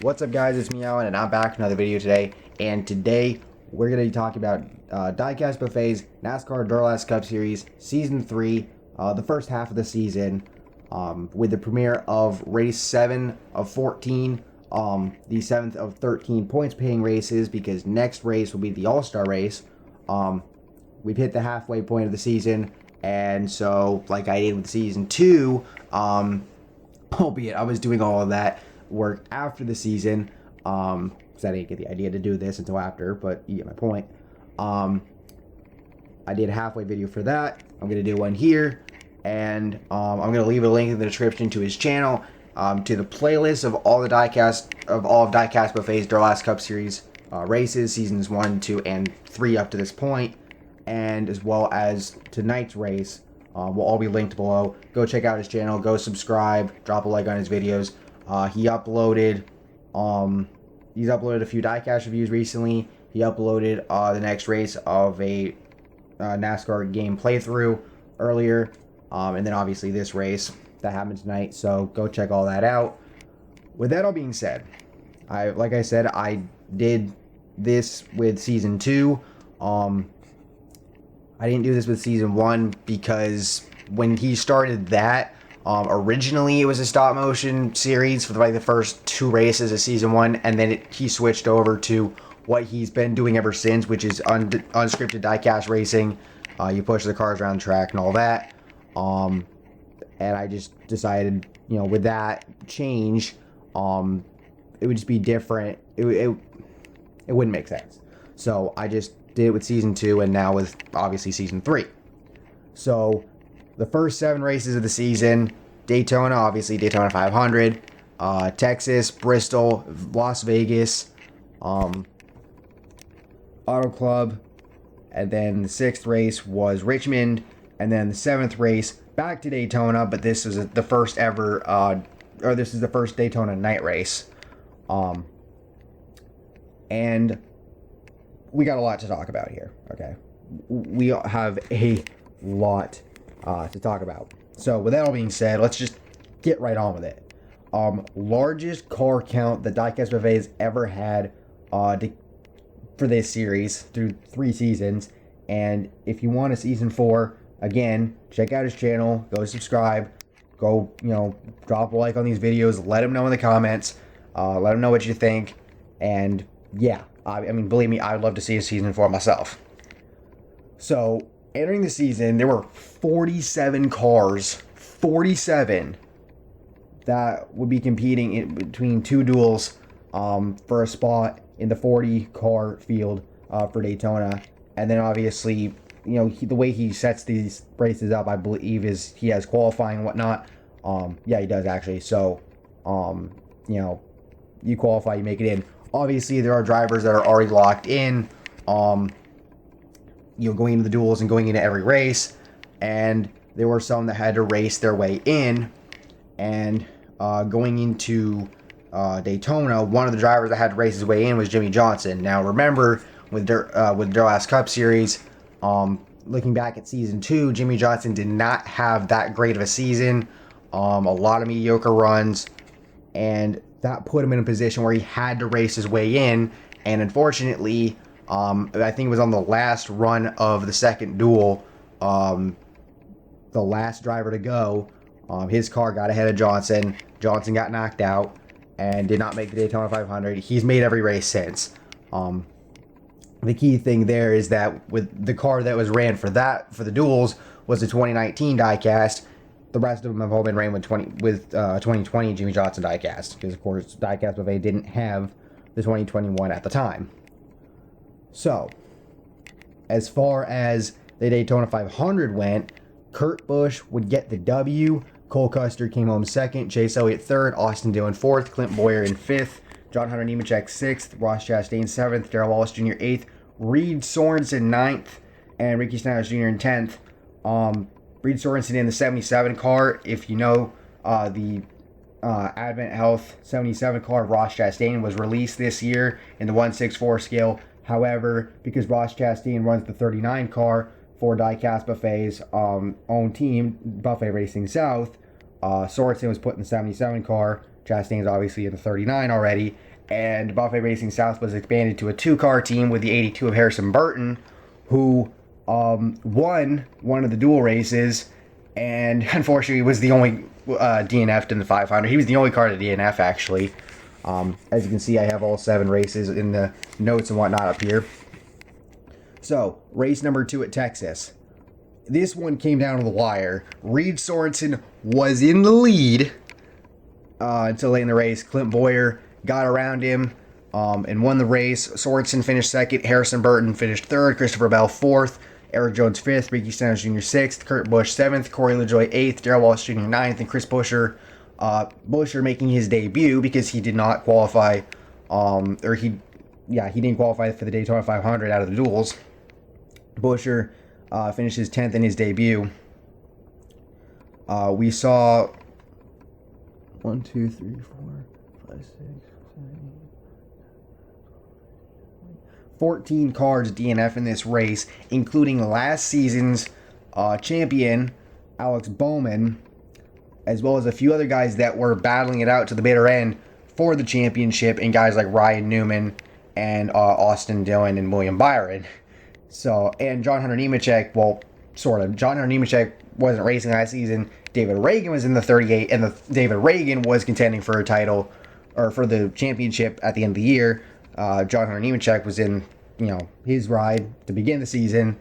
What's up, guys? It's me, Alan, and I'm back with another video today. And today we're going to be talking about Diecastbuffet's NASCAR Duralast Cup Series Season 3, the first half of the season, with the premiere of Race 7 of 14, the 7th of 13 points-paying races, because next race will be the All-Star race. We've hit the halfway point of the season, and so, like I did with Season 2, albeit I was doing all of that work after the season, because I didn't get the idea to do this until after, but you get my point. I did a halfway video for that. I'm going to do one here, and I'm going to leave a link in the description to his channel, to the playlist of all of Diecastbuffet's Duralast Cup Series races, seasons 1, 2, and 3 up to this point, and as well as tonight's race. Will all be linked below. Go check out his channel. Go subscribe. Drop a like on his videos. He's uploaded a few diecast reviews recently. He uploaded the next race of a NASCAR game playthrough earlier, and then obviously this race that happened tonight. So go check all that out. With that all being said, like I said, I did this with Season 2. I didn't do this with Season 1 because when he started that, originally it was a stop motion series for the first 2 races of Season 1, and then he switched over to what he's been doing ever since, which is unscripted diecast racing. You push the cars around the track and all that. And I just decided, with that change, it would just be different. It wouldn't make sense. So I just did it with Season 2, and now with obviously Season 3. So the first 7 races of the season: Daytona, obviously Daytona 500, Texas, Bristol, Las Vegas, Auto Club, and then the 6th race was Richmond, and then the 7th race back to Daytona, but this is the first ever, this is the first Daytona night race. And we got a lot to talk about here, okay? We have a lot to talk about. So with that all being said, let's just get right on with it. Largest car count that Diecastbuffet has ever had for this series through 3 seasons. And if you want a Season 4, again, check out his channel, go subscribe, go, drop a like on these videos, let him know in the comments, let him know what you think, and yeah, I mean, believe me, I would love to see a Season 4 myself. So, entering the season, there were 47 cars, 47, that would be competing in between 2 duels for a spot in the 40-car field for Daytona. And then obviously, the way he sets these races up, I believe, is he has qualifying and whatnot. Yeah, he does actually. So, you qualify, you make it in. Obviously, there are drivers that are already locked in, going into the duels and going into every race, and there were some that had to race their way in. And going into Daytona, one of the drivers that had to race his way in was Jimmie Johnson. Now, remember, with Duralast Cup Series, looking back at Season 2, Jimmie Johnson did not have that great of a season. A lot of mediocre runs, and that put him in a position where he had to race his way in. And unfortunately, I think it was on the last run of the second duel, the last driver to go, his car got ahead of Johnson. Johnson got knocked out and did not make the Daytona 500. He's made every race since. The key thing there is that with the car that was ran for the duels was the 2019 diecast. The rest of them have all been ran with 2020 Jimmie Johnson diecast, because of course Diecastbuffet didn't have the 2021 at the time. So, as far as the Daytona 500 went, Kurt Busch would get the W. Cole Custer came home 2nd, Chase Elliott 3rd, Austin Dillon 4th, Clint Boyer in 5th, John Hunter Nemechek 6th, Ross Chastain 7th, Darrell Wallace Jr. 8th, Reed Sorensen 9th, and Ricky Stenhouse Jr. in 10th. Reed Sorensen in the 77 car. If you know, the Advent Health 77 car of Ross Chastain was released this year in the 1/6/4 scale. However, because Ross Chastain runs the 39 car for Diecastbuffet's own team, Buffet Racing South, Sorensen was put in the 77 car, Chastain's obviously in the 39 already. And Buffet Racing South was expanded to a 2-car team with the 82 of Harrison Burton, who won one of the dual races, and unfortunately was the only DNF'd in the 500. He was the only car to DNF, actually. As you can see, I have all 7 races in the notes and whatnot up here. So, race number 2 at Texas. This one came down to the wire. Reed Sorensen was in the lead until late in the race. Clint Boyer got around him and won the race. Sorensen finished 2nd. Harrison Burton finished 3rd. Christopher Bell 4th. Eric Jones 5th. Ricky Stenhouse Jr. 6th. Kurt Busch 7th. Corey LaJoie 8th. Darrell Walsh Jr. 9th. And Chris Buescher. Buescher making his debut because he did not qualify. He didn't qualify for the Daytona 500 out of the duels. Buescher finishes 10th in his debut. We saw 1, 2, 3, 4, 5, 6, 7, 14 cars DNF in this race, including last season's champion, Alex Bowman, as well as a few other guys that were battling it out to the bitter end for the championship, and guys like Ryan Newman and Austin Dillon and William Byron. So, and John Hunter Nemechek, well, sort of. John Hunter Nemechek wasn't racing last season. David Reagan was in the 38, and David Reagan was contending for a title, or for the championship at the end of the year. John Hunter Nemechek was in, his ride to begin the season,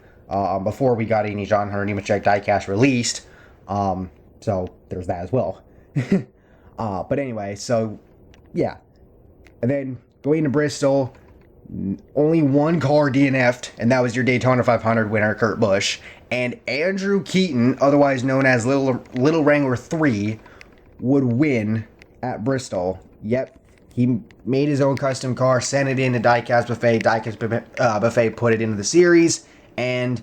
before we got any John Hunter Nemechek diecast released. So, there's that as well. But anyway, so, yeah. And then, going to Bristol, only one car DNF'd, and that was your Daytona 500 winner, Kurt Busch. And Andrew Keaton, otherwise known as Little Wrangler 3, would win at Bristol. Yep, he made his own custom car, sent it in to Diecastbuffet. Diecastbuffet put it into the series, and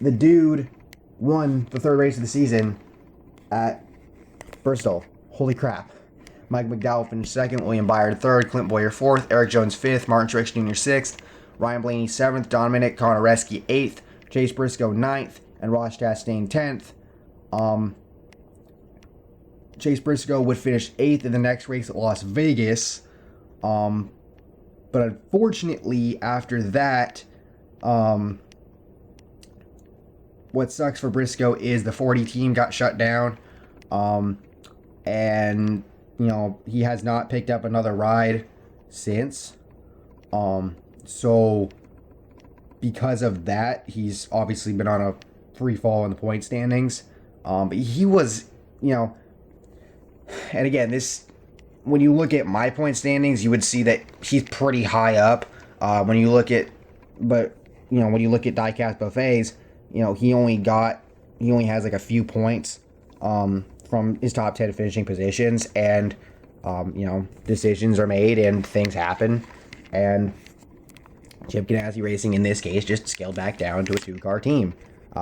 the dude won the 3rd race of the season at Bristol. Holy crap. Mike McDowell finished 2nd, William Byron 3rd, Clint Boyer 4th, Eric Jones 5th, Martin Truex Jr. 6th, Ryan Blaney 7th, Dominic Konareski 8th, Chase Briscoe 9th, and Ross Chastain 10th. Chase Briscoe would finish 8th in the next race at Las Vegas. But unfortunately, after that, what sucks for Briscoe is the 40 team got shut down. And he has not picked up another ride since. So because of that, he's obviously been on a free fall in the point standings. But he was, and again, when you look at my point standings, you would see that he's pretty high up. When you look at Diecastbuffets, he only has like a few points, from his top 10 finishing positions, and decisions are made and things happen, and Chip Ganassi Racing in this case just scaled back down to a 2-car team,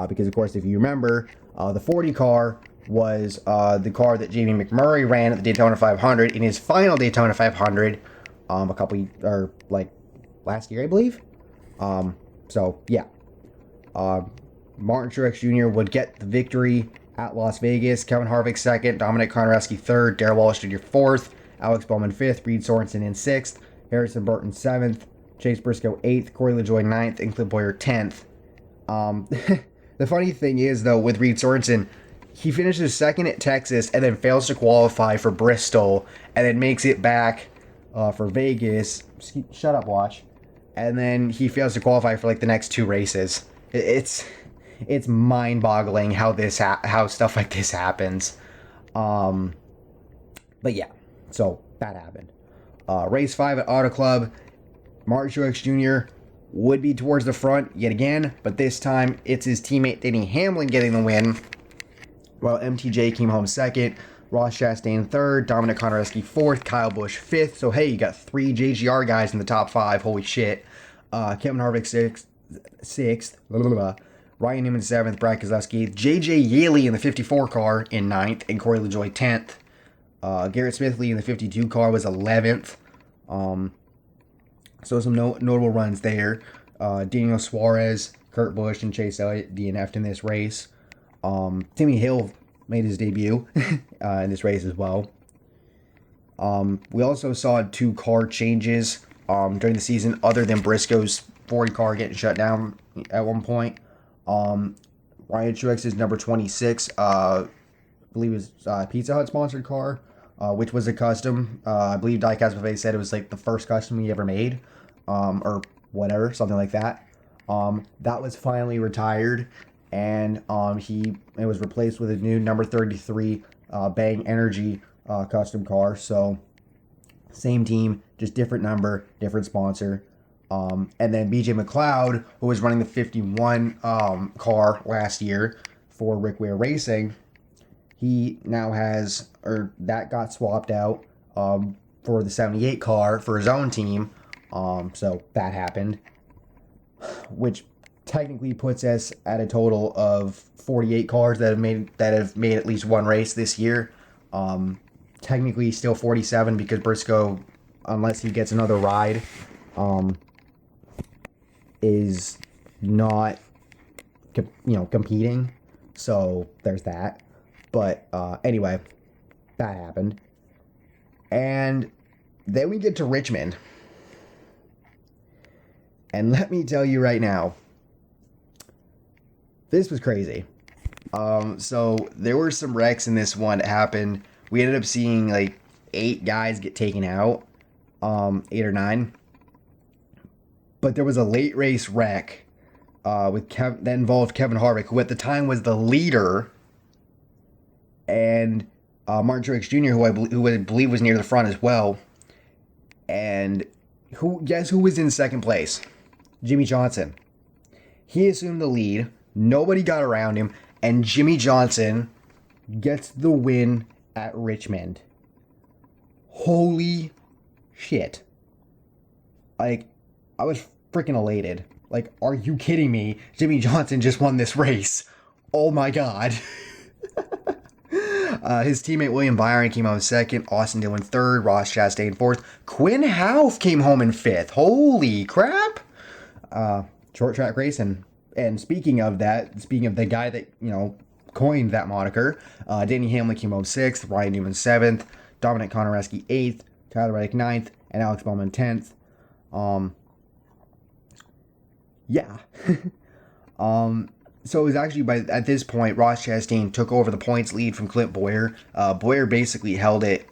because of course, if you remember, the 40 car was the car that Jamie McMurray ran at the Daytona 500 in his final Daytona 500 last year, I believe. So yeah, Martin Truex Jr. would get the victory at Las Vegas. Kevin Harvick 2nd, Dominic Konareski 3rd, Darrell Walsh Jr. 4th, Alex Bowman 5th, Reed Sorensen in 6th, Harrison Burton 7th, Chase Briscoe 8th, Corey LaJoie 9th, and Clint Boyer 10th. The funny thing is, though, with Reed Sorensen, he finishes 2nd at Texas and then fails to qualify for Bristol, and then makes it back for Vegas. Shut up, Watch. And then he fails to qualify for the next 2 races. It's mind-boggling how stuff like this happens. But yeah, so that happened. Race 5 at Auto Club, Martin Truex Jr. would be towards the front yet again, but this time it's his teammate Denny Hamlin getting the win, while MTJ came home 2nd, Ross Chastain 3rd, Dominic Konareski 4th, Kyle Busch 5th. So hey, you got 3 JGR guys in the top 5. Holy shit. Kevin Harvick 6th. Ryan Newman 7th, Brad Keselowski 8th, JJ Yeley in the 54 car in 9th, and Corey LaJoie 10th. Garrett Smithley in the 52 car was 11th. So some notable runs there. Daniel Suarez, Kurt Busch, and Chase Elliott DNF'd in this race. Timmy Hill made his debut in this race as well. We also saw 2 car changes during the season, other than Briscoe's Ford car getting shut down at one point. Ryan Truex's number 26, I believe it was Pizza Hut sponsored car, which was a custom. I believe Diecastbuffet said it was like the first custom he ever made, or whatever, something like that. That was finally retired, and it was replaced with a new number 33 Bang Energy custom car. So same team, just different number, different sponsor. And then BJ McLeod, who was running the 51 car last year for Rick Ware Racing, he now has, or that got swapped out for the 78 car for his own team. So that happened, which technically puts us at a total of 48 cars that have made at least one race this year. Technically still 47 because Briscoe, unless he gets another ride, is not competing. So there's that. But anyway, that happened. And then we get to Richmond. And let me tell you right now, this was crazy. So there were some wrecks in this one that happened. We ended up seeing like 8 guys get taken out, 8 or 9. But there was a late race wreck that involved Kevin Harvick, who at the time was the leader, and Martin Truex Jr., who I believe was near the front as well. And guess who was in second place? Jimmy Johnson. He assumed the lead. Nobody got around him, and Jimmy Johnson gets the win at Richmond. Holy shit. Like, I was freaking elated. Like, are you kidding me? Jimmy Johnson just won this race. Oh my god. His teammate William Byron came home second, Austin Dillon third, Ross Chastain fourth, Quinn Houff came home in fifth. Holy crap. Short track race, and speaking of the guy that, coined that moniker, Danny Hamlin came home 6th, Ryan Newman 7th, Dominic Konarewski 8th, Tyler Reddick 9th, and Alex Bowman 10th. Yeah. So it was actually at this point, Ross Chastain took over the points lead from Clint Bowyer. Bowyer basically held it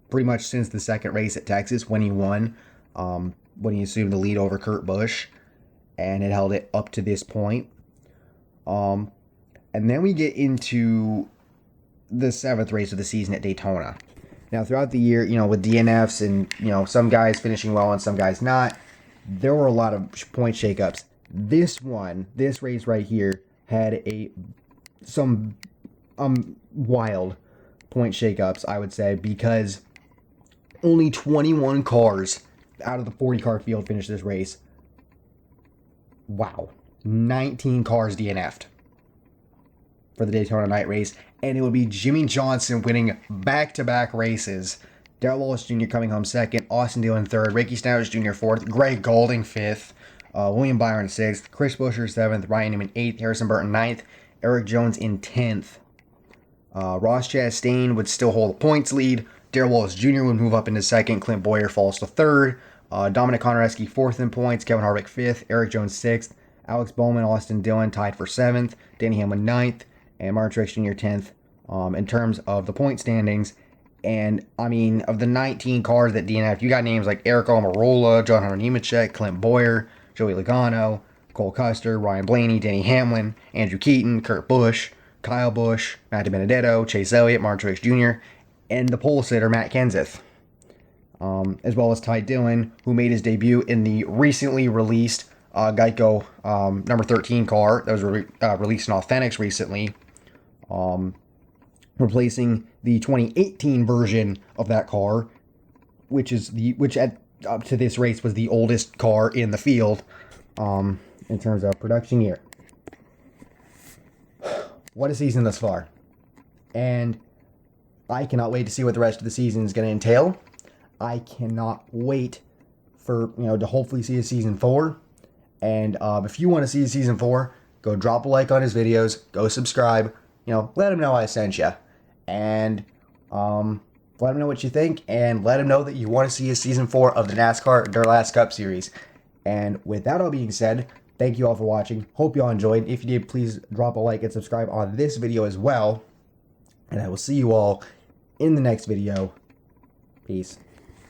pretty much since the second race at Texas when he won, when he assumed the lead over Kurt Busch, and it held it up to this point. And then we get into the 7th race of the season at Daytona. Now, throughout the year, with DNFs and, some guys finishing well and some guys not, there were a lot of point shakeups. This race right here, had some wild point shakeups, I would say, because only 21 cars out of the 40-car field finished this race. Wow. 19 cars DNF'd for the Daytona night race, and it would be Jimmy Johnson winning back-to-back races. Darrell Wallace Jr. coming home second, Austin Dillon third, Ricky Stenhouse Jr. fourth, Greg Golding fifth, William Byron 6th, Chris Buescher 7th, Ryan Newman 8th, Harrison Burton 9th, Eric Jones in 10th. Ross Chastain would still hold the points lead. Darrell Wallace Jr. would move up into 2nd. Clint Bowyer falls to 3rd. Dominic Konarewski 4th in points. Kevin Harvick 5th. Eric Jones 6th. Alex Bowman, Austin Dillon tied for 7th. Danny Hamlin 9th. And Martin Truex Jr. 10th in terms of the point standings. And, I mean, of the 19 cars that DNF, you got names like Eric Almirola, John Hunter Nemechek, Clint Bowyer, Joey Logano, Cole Custer, Ryan Blaney, Denny Hamlin, Andrew Keaton, Kurt Busch, Kyle Busch, Matthew Benedetto, Chase Elliott, Martin Truex Jr., and the pole sitter, Matt Kenseth. As well as Ty Dillon, who made his debut in the recently released Geico number 13 car that was released in Authentics recently, replacing the 2018 version of that car, which up to this race was the oldest car in the field in terms of production year. What a season thus far. And I cannot wait to see what the rest of the season is going to entail. I cannot wait for, to hopefully see a season 4. And if you want to see a season 4, go drop a like on his videos, go subscribe, let him know I sent you. And Let them know what you think, and let them know that you want to see a Season 4 of the NASCAR Duralast Cup Series. And with that all being said, thank you all for watching. Hope you all enjoyed. If you did, please drop a like and subscribe on this video as well. And I will see you all in the next video. Peace.